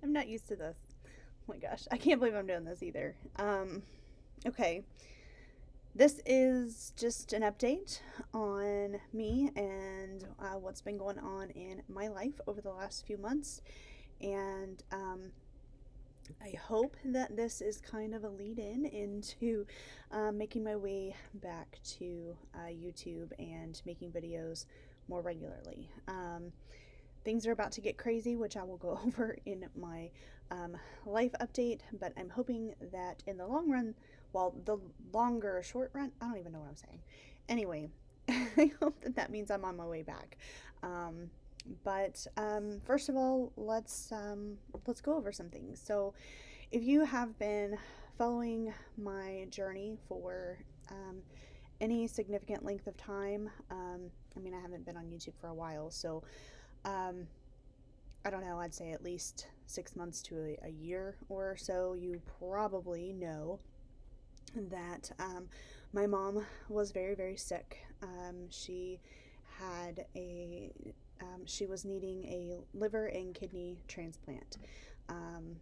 I'm not used to this. Oh my gosh, I can't believe I'm doing this either. Okay. This is just an update on me and what's been going on in my life over the last few months. And I hope that this is kind of a lead in into making my way back to YouTube and making videos more regularly. Things are about to get crazy, which I will go over in my life update, but I'm hoping that in the long run, well, the longer short run, I don't even know what I'm saying. Anyway, I hope that that means I'm on my way back. But first of all, let's go over some things. So, if you have been following my journey for any significant length of time, I mean, I haven't been on YouTube for a while, so um, I don't know, I'd say at least 6 months to a year or so, you probably know that my mom was very, very sick. She had she was needing a liver and kidney transplant. Um,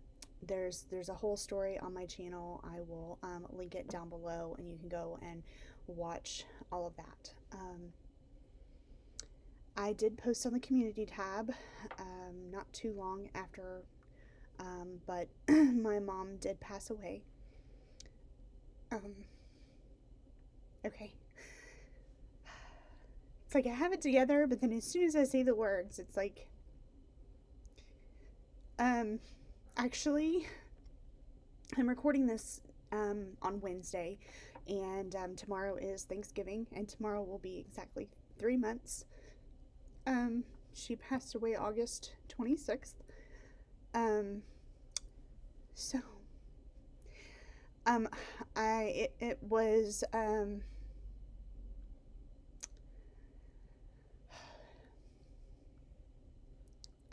there's a whole story on my channel. I will link it down below, and you can go and watch all of that. I did post on the community tab not too long after, but my mom did pass away. Um, okay. It's like I have it together, but then as soon as I say the words, it's like, um, actually, I'm recording this on Wednesday, and tomorrow is Thanksgiving, and tomorrow will be exactly 3 months. She passed away August 26th. Um, so, um, it was, I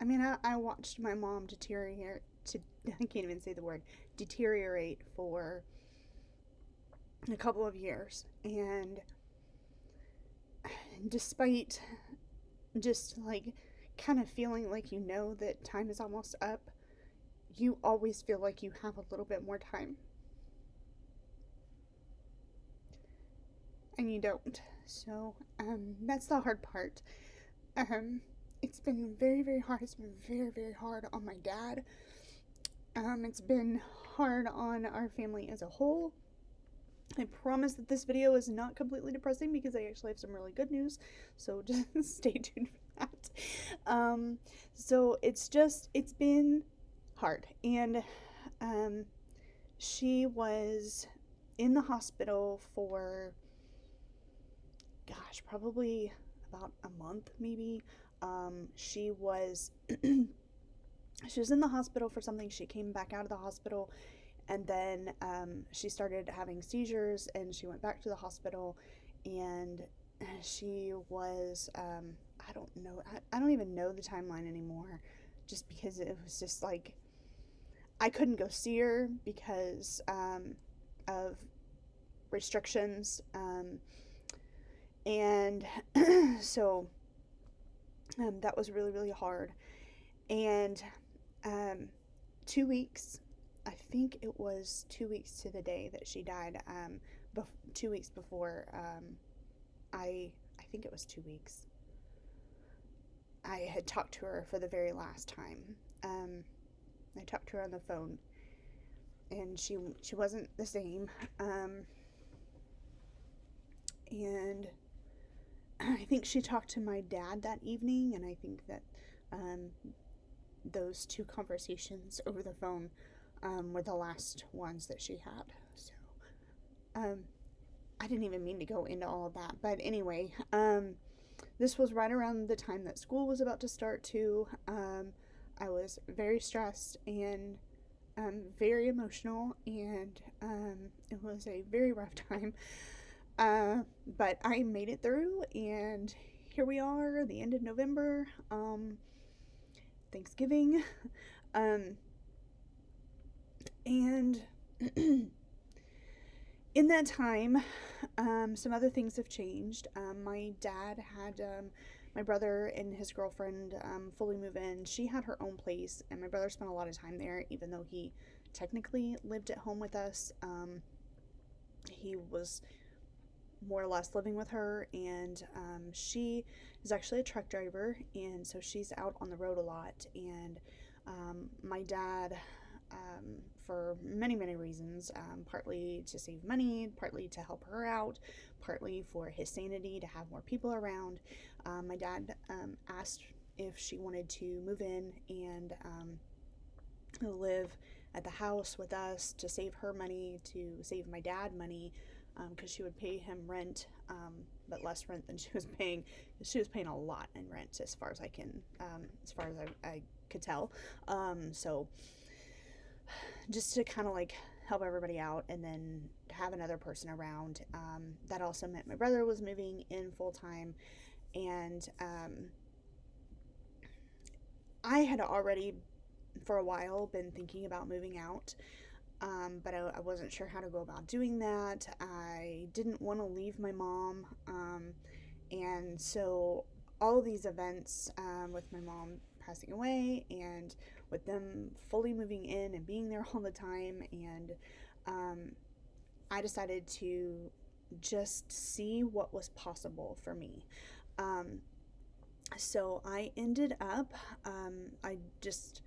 mean, I watched my mom deteriorate, I can't even say the word, deteriorate for a couple of years. And despite just like kind of feeling like you know that time is almost up, you always feel like you have a little bit more time. And you don't. So, that's the hard part. It's been very, very hard. It's been very, very hard on my dad. It's been hard on our family as a whole. I promise that this video is not completely depressing because I actually have some really good news. So just stay tuned for that. So it's been hard. And she was in the hospital for, gosh, probably about a month, maybe. She was she was in the hospital for something. She came back out of the hospital, and then she started having seizures, and she went back to the hospital, and she was I don't know, I don't even know the timeline anymore, just because it was just like I couldn't go see her because of restrictions, and so that was really, really hard. And um, 2 weeks, I think it was 2 weeks to the day that she died. 2 weeks before, I think it was 2 weeks. I had talked to her for the very last time. I talked to her on the phone, and she wasn't the same. And I think she talked to my dad that evening, and I think that um, those two conversations over the phone were the last ones that she had. So, um, I didn't even mean to go into all of that. But anyway, this was right around the time that school was about to start, too. I was very stressed and very emotional, and it was a very rough time. But I made it through, and here we are, the end of November, Thanksgiving, um, and in that time, some other things have changed. My dad had my brother and his girlfriend fully move in. She had her own place, and my brother spent a lot of time there, even though he technically lived at home with us. He was more or less living with her, and she is actually a truck driver, and so she's out on the road a lot. And my dad, for many, many reasons, partly to save money, partly to help her out, partly for his sanity, to have more people around, my dad asked if she wanted to move in and live at the house with us to save her money, to save my dad money, because she would pay him rent, but less rent than she was paying. She was paying a lot in rent, as far as I could tell. So just to kind of like help everybody out, and then have another person around. That also meant my brother was moving in full time, and I had already for a while been thinking about moving out. But I wasn't sure how to go about doing that. I didn't want to leave my mom. And so all of these events, with my mom passing away, and with them fully moving in and being there all the time, and I decided to just see what was possible for me. So I ended up, I just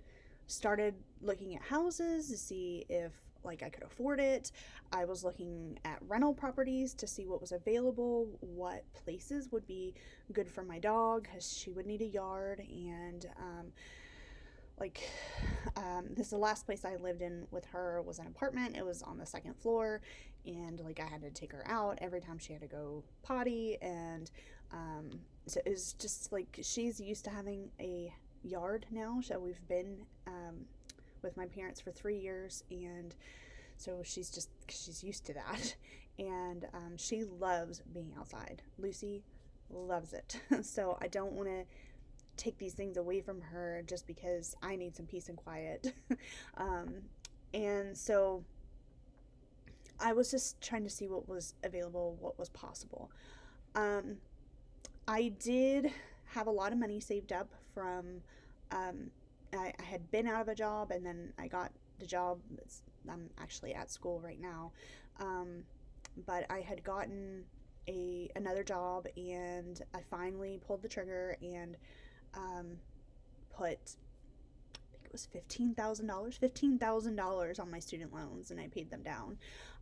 started looking at houses to see if like I could afford it. I was looking at rental properties to see what was available, what places would be good for my dog, because she would need a yard. And this is the last place I lived in with her was an apartment. It was on the second floor, and like I had to take her out every time she had to go potty. And so it was just like, she's used to having a yard now. So we've been with my parents for 3 years, and so she's used to that. And she loves being outside. Lucy loves it. So I don't want to take these things away from her just because I need some peace and quiet. And so I was just trying to see what was available, what was possible. I did have a lot of money saved up from, I had been out of a job, and then I got the job. I'm actually at school right now. But I had gotten another job, and I finally pulled the trigger and put, I think it was $15,000 on my student loans, and I paid them down.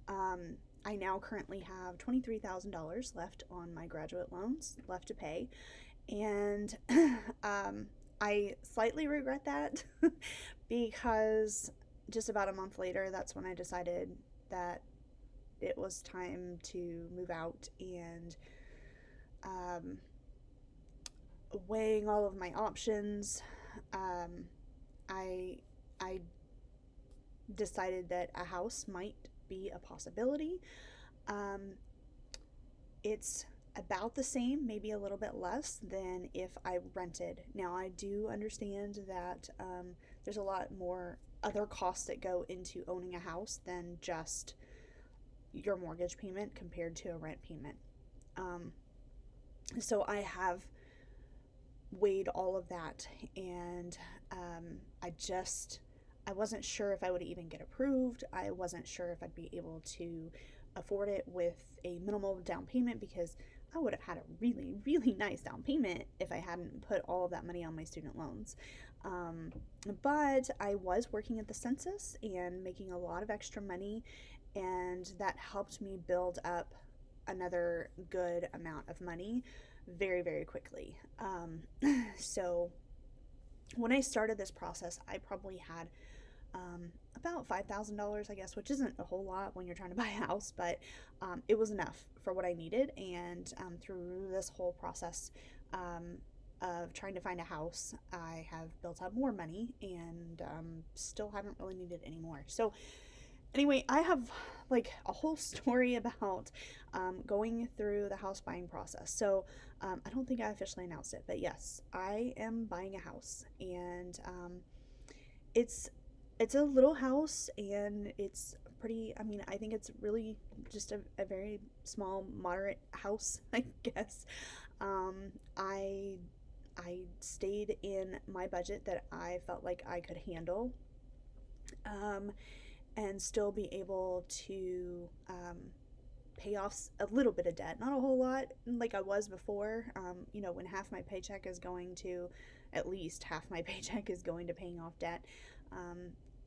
I now currently have $23,000 left on my graduate loans left to pay, and I slightly regret that because just about a month later, that's when I decided that it was time to move out. And weighing all of my options, I decided that a house might be a possibility. It's about the same, maybe a little bit less than if I rented. Now, I do understand that there's a lot more other costs that go into owning a house than just your mortgage payment compared to a rent payment. So I have weighed all of that, and I wasn't sure if I would even get approved. I wasn't sure if I'd be able to afford it with a minimal down payment, because I would have had a really, really nice down payment if I hadn't put all of that money on my student loans. But I was working at the census and making a lot of extra money, and that helped me build up another good amount of money very, very quickly. So when I started this process, I probably had about $5,000, I guess, which isn't a whole lot when you're trying to buy a house, but it was enough for what I needed. And through this whole process of trying to find a house, I have built up more money, and still haven't really needed any more. So anyway, I have like a whole story about going through the house buying process. So I don't think I officially announced it, but yes, I am buying a house, and it's a little house, and it's pretty, I mean, I think it's really just a very small, moderate house, I guess. I I stayed in my budget that I felt like I could handle, um, and still be able to pay off a little bit of debt. Not a whole lot like I was before. When half my paycheck is going to, at least half my paycheck is going to paying off debt, um,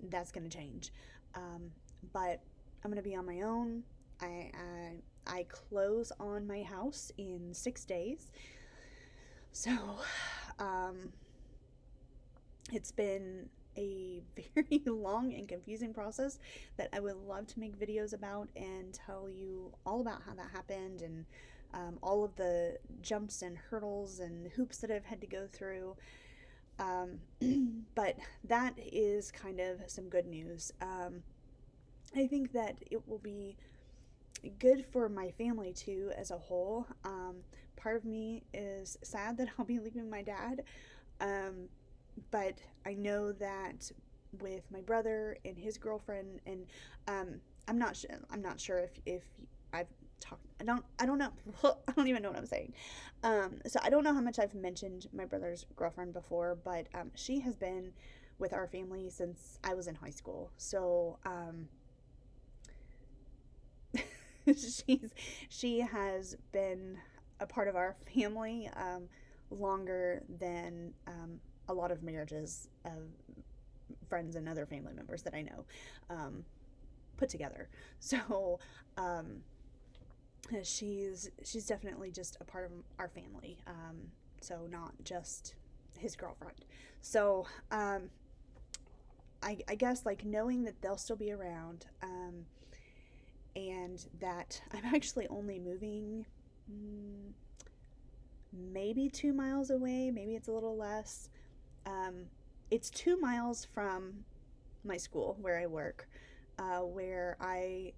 that's going to change. Um, but I'm going to be on my own. I close on my house in 6 days. So um, it's been a very long and confusing process that I would love to make videos about and tell you all about how that happened, and all of the jumps and hurdles and hoops that I've had to go through. Um, but that is kind of some good news. I think that it will be good for my family too as a whole. Part of me is sad that I'll be leaving my dad, um, but I know that with my brother and his girlfriend, and um, I'm not sure if I've talked. I don't know. I don't even know what I'm saying. So I don't know how much I've mentioned my brother's girlfriend before, but she has been with our family since I was in high school. So she has been a part of our family longer than a lot of marriages of friends and other family members that I know put together. So she's definitely just a part of our family. So not just his girlfriend. So I guess like knowing that they'll still be around, and that I'm actually only moving maybe 2 miles away. Maybe it's a little less. It's 2 miles from my school where I work, where I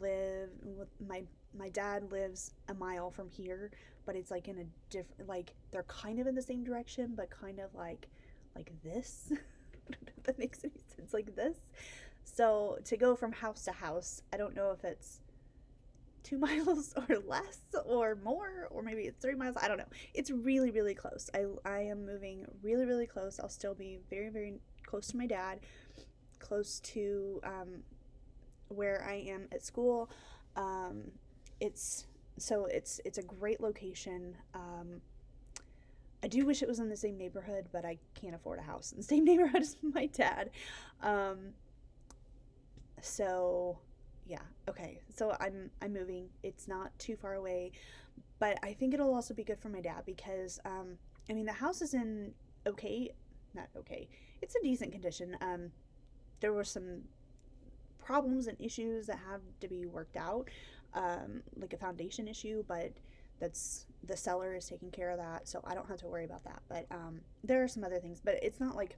live. With my dad lives a mile from here, but it's like in a different, like they're kind of in the same direction, but kind of like this. I don't know if that makes any sense. Like this. So to go from house to house, I don't know if it's 2 miles or less or more, or maybe it's 3 miles. I don't know. It's really, really close. I am moving really, really close. I'll still be very, very close to my dad, close to where I am at school. It's it's a great location. I do wish it was in the same neighborhood, but I can't afford a house in the same neighborhood as my dad. Um, so yeah, okay. So I'm moving. It's not too far away, but I think it'll also be good for my dad because I mean the house is in okay, not okay. It's a decent condition. There were some problems and issues that have to be worked out, like a foundation issue, but that's the seller is taking care of that, so I don't have to worry about that. But there are some other things, but it's not like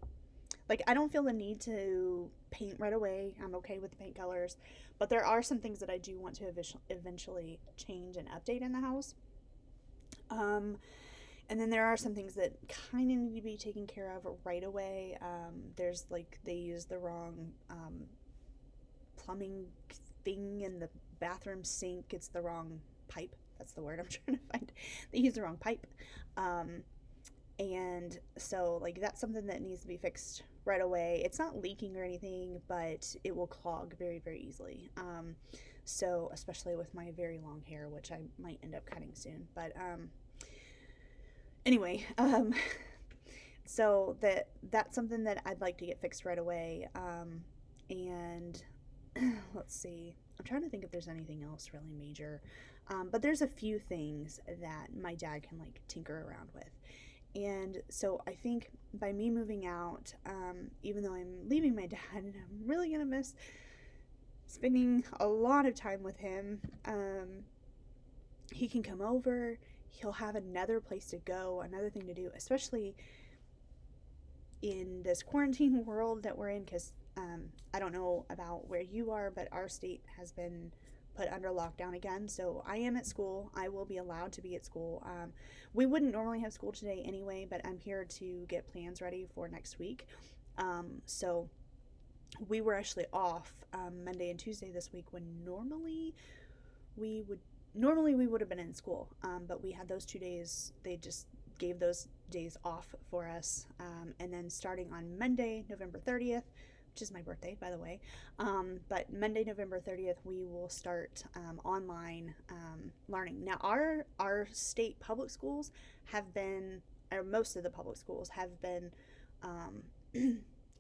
I don't feel the need to paint right away. I'm okay with the paint colors, but there are some things that I do want to eventually change and update in the house. Um, and then there are some things that kind of need to be taken care of right away. There's like they use the wrong plumbing thing in the bathroom sink. It's the wrong pipe. That's the word I'm trying to find. They use the wrong pipe. Um, and so like that's something that needs to be fixed right away. It's not leaking or anything, but it will clog very, very easily. So especially with my very long hair, which I might end up cutting soon. But anyway, so that's something that I'd like to get fixed right away. And let's see. I'm trying to think if there's anything else really major. But there's a few things that my dad can like tinker around with. And so I think by me moving out, even though I'm leaving my dad and I'm really going to miss spending a lot of time with him, he can come over. He'll have another place to go, another thing to do, especially in this quarantine world that we're in, because I don't know about where you are, but our state has been put under lockdown again. So I am at school. I will be allowed to be at school. We wouldn't normally have school today anyway, but I'm here to get plans ready for next week. So we were actually off Monday and Tuesday this week when normally we would have been in school. But we had those 2 days. They just gave those days off for us. And then starting on Monday, November 30th, which is my birthday, by the way, but Monday, November 30th, we will start online learning. Now, our state public schools have been, or most of the public schools have been,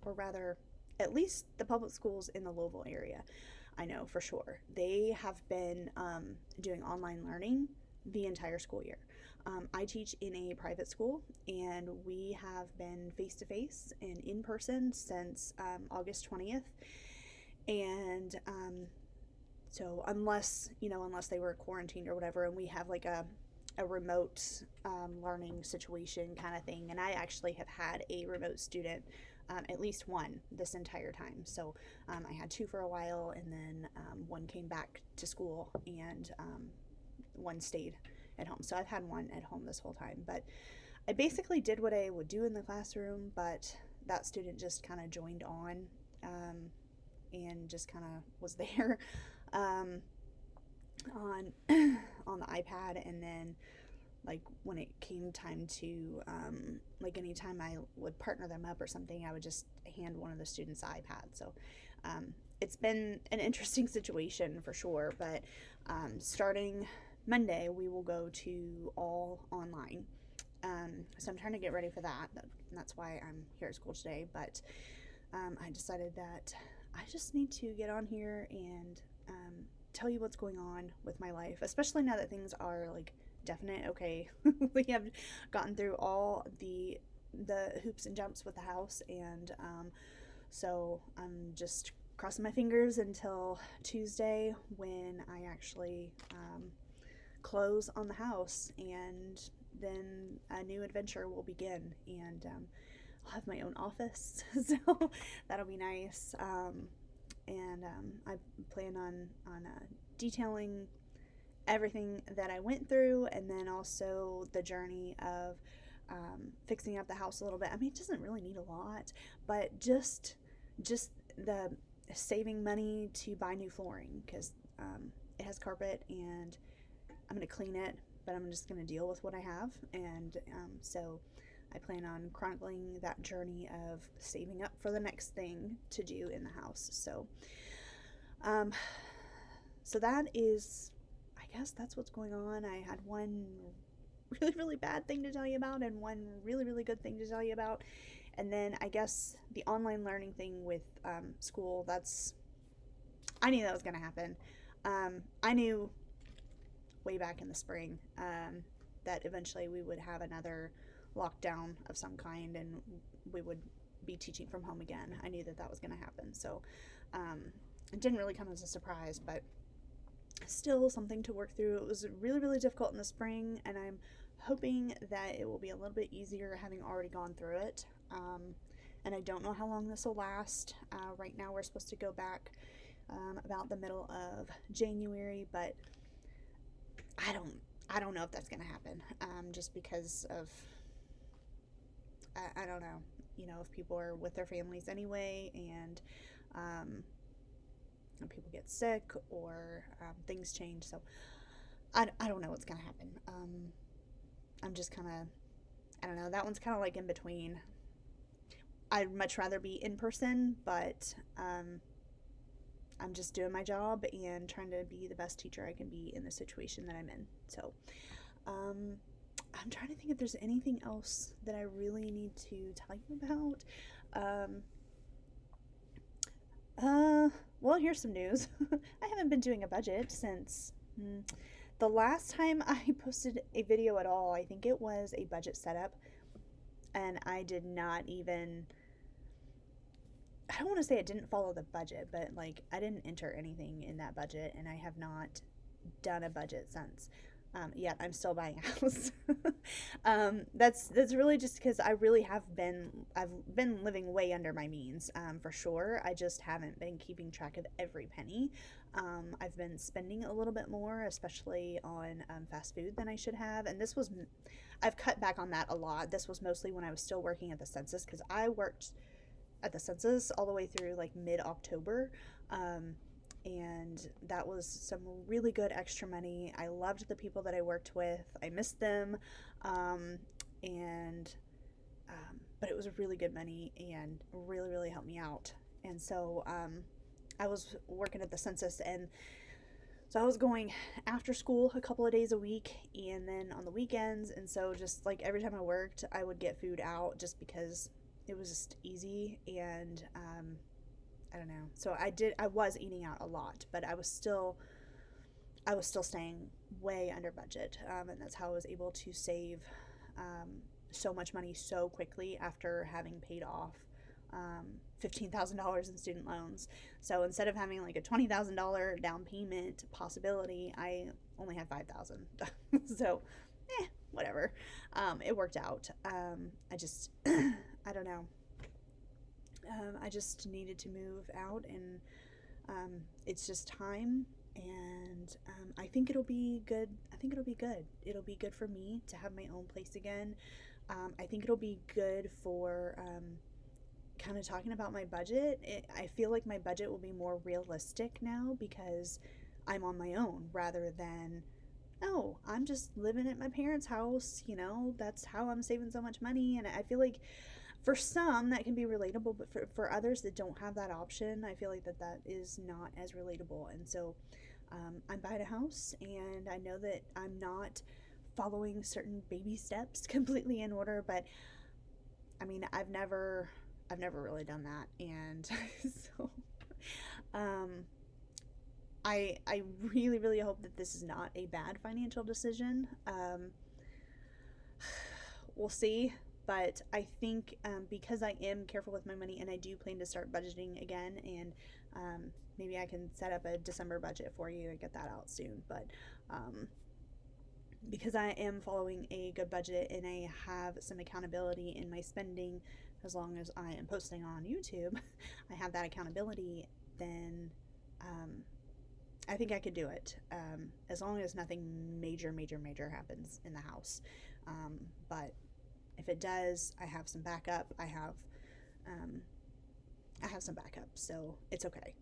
or rather, at least the public schools in the Louisville area, I know for sure, they have been doing online learning the entire school year. I teach in a private school, and we have been face-to-face and in person since August 20th. And so unless they were quarantined or whatever, and we have like a remote learning situation kind of thing, and I actually have had a remote student, at least one, this entire time. So I had two for a while, and then one came back to school, and one stayed at home. So I've had one at home this whole time. But I basically did what I would do in the classroom, but that student just kind of joined on and just kind of was there on on the iPad. And then like when it came time to like anytime I would partner them up or something, I would just hand one of the students the iPad. So it's been an interesting situation for sure, but starting Monday we will go to all online. So I'm trying to get ready for that. That's why I'm here at school today. But I decided that I just need to get on here and tell you what's going on with my life, especially now that things are like definite. Okay, we have gotten through all the hoops and jumps with the house, and so I'm just crossing my fingers until Tuesday when I actually close on the house, and then a new adventure will begin, and I'll have my own office, so that'll be nice. And I plan on detailing everything that I went through, and then also the journey of fixing up the house a little bit. I mean, it doesn't really need a lot, but just the saving money to buy new flooring, because it has carpet, and I'm going to clean it, but I'm just going to deal with what I have. And so I plan on chronicling that journey of saving up for the next thing to do in the house. So so that is, I guess that's what's going on. I had one really, really bad thing to tell you about, and one really, really good thing to tell you about. And then I guess the online learning thing with school, I knew that was going to happen. I knew way back in the spring that eventually we would have another lockdown of some kind, and we would be teaching from home again. I knew that was going to happen. So it didn't really come as a surprise, but still something to work through. It was really, really difficult in the spring, and I'm hoping that it will be a little bit easier having already gone through it. And I don't know how long this will last. Right now we're supposed to go back about the middle of January, but I don't know if that's going to happen, just because of I don't know, if people are with their families anyway, and people get sick, or things change. So I don't know what's going to happen. I'm just kind of, I don't know, that one's kind of like in between. I'd much rather be in person, but I'm just doing my job and trying to be the best teacher I can be in the situation that I'm in. So I'm trying to think if there's anything else that I really need to tell you about. Well, here's some news. I haven't been doing a budget since the last time I posted a video at all. I think it was a budget setup, and I did not even, I don't want to say I didn't follow the budget, but like I didn't enter anything in that budget, and I have not done a budget since. Yet I'm still buying a house. That's really just because I've been living way under my means, for sure. I just haven't been keeping track of every penny. I've been spending a little bit more, especially on fast food, than I should have. And I've cut back on that a lot. This was mostly when I was still working at the census, because I worked at the census all the way through like mid-October. And that was some really good extra money. I loved the people that I worked with. I missed them. And but it was really good money and really, really helped me out. And so I was working at the census, and so I was going after school a couple of days a week and then on the weekends. And so just like every time I worked, I would get food out just because it was just easy. And I don't know. So I was eating out a lot, but I was still staying way under budget. And that's how I was able to save so much money so quickly after having paid off $15,000 in student loans. So instead of having like a $20,000 down payment possibility, I only had $5,000. So, whatever. It worked out. I just, I don't know. I just needed to move out, and it's just time. And I think it'll be good. I think it'll be good. It'll be good for me to have my own place again. I think it'll be good for kind of talking about my budget. I feel like my budget will be more realistic now because I'm on my own rather than, oh, I'm just living at my parents' house. That's how I'm saving so much money. And I feel like for some that can be relatable, but for others that don't have that option, I feel like that is not as relatable. And so I'm buying a house, and I know that I'm not following certain baby steps completely in order, but I mean, I've never really done that. And so I really, really hope that this is not a bad financial decision. We'll see. But I think because I am careful with my money, and I do plan to start budgeting again, and maybe I can set up a December budget for you and get that out soon. But because I am following a good budget and I have some accountability in my spending, as long as I am posting on YouTube, I have that accountability, then I think I could do it, as long as nothing major happens in the house. But if it does, I have some backup. I have some backup, so it's okay.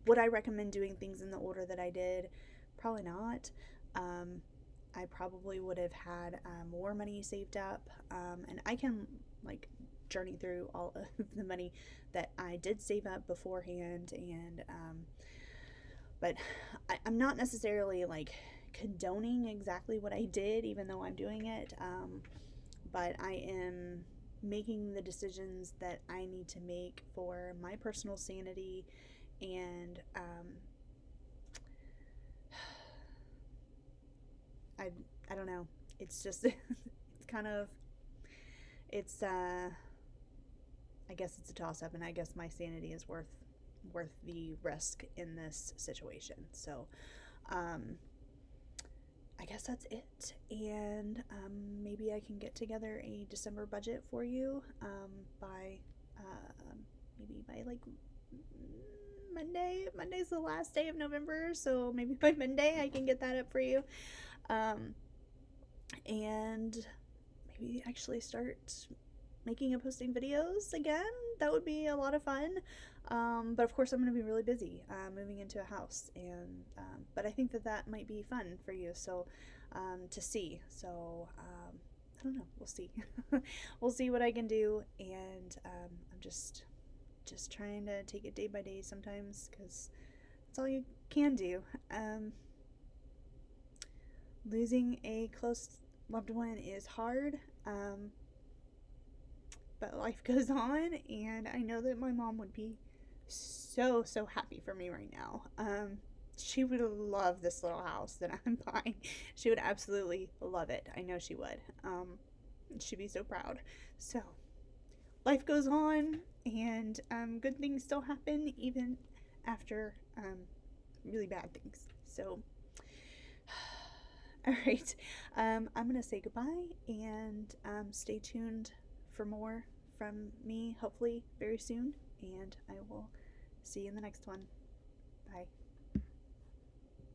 Would I recommend doing things in the order that I did? Probably not. I probably would have had more money saved up, and I can like journey through all of the money that I did save up beforehand, and but I'm not necessarily like condoning exactly what I did, even though I'm doing it, but I am making the decisions that I need to make for my personal sanity. And I don't know, it's just it's kind of, it's I guess it's a toss up, and I guess my sanity is worth the risk in this situation. So I guess that's it. And maybe I can get together a December budget for you by maybe by like Monday. Monday's the last day of November, so maybe by Monday I can get that up for you. And maybe actually start making and posting videos again. That would be a lot of fun. But of course I'm going to be really busy moving into a house, and but I think that might be fun for you, so to see. So I don't know, we'll see. We'll see what I can do. And I'm just trying to take it day by day sometimes, because that's all you can do. Losing a close loved one is hard, but life goes on, and I know that my mom would be so happy for me right now. She would love this little house that I'm buying. She would absolutely love it. I know she would. She'd be so proud. So life goes on, and good things still happen even after really bad things. So all right, I'm gonna say goodbye, and stay tuned for more from me, hopefully very soon, and I will see you in the next one. Bye.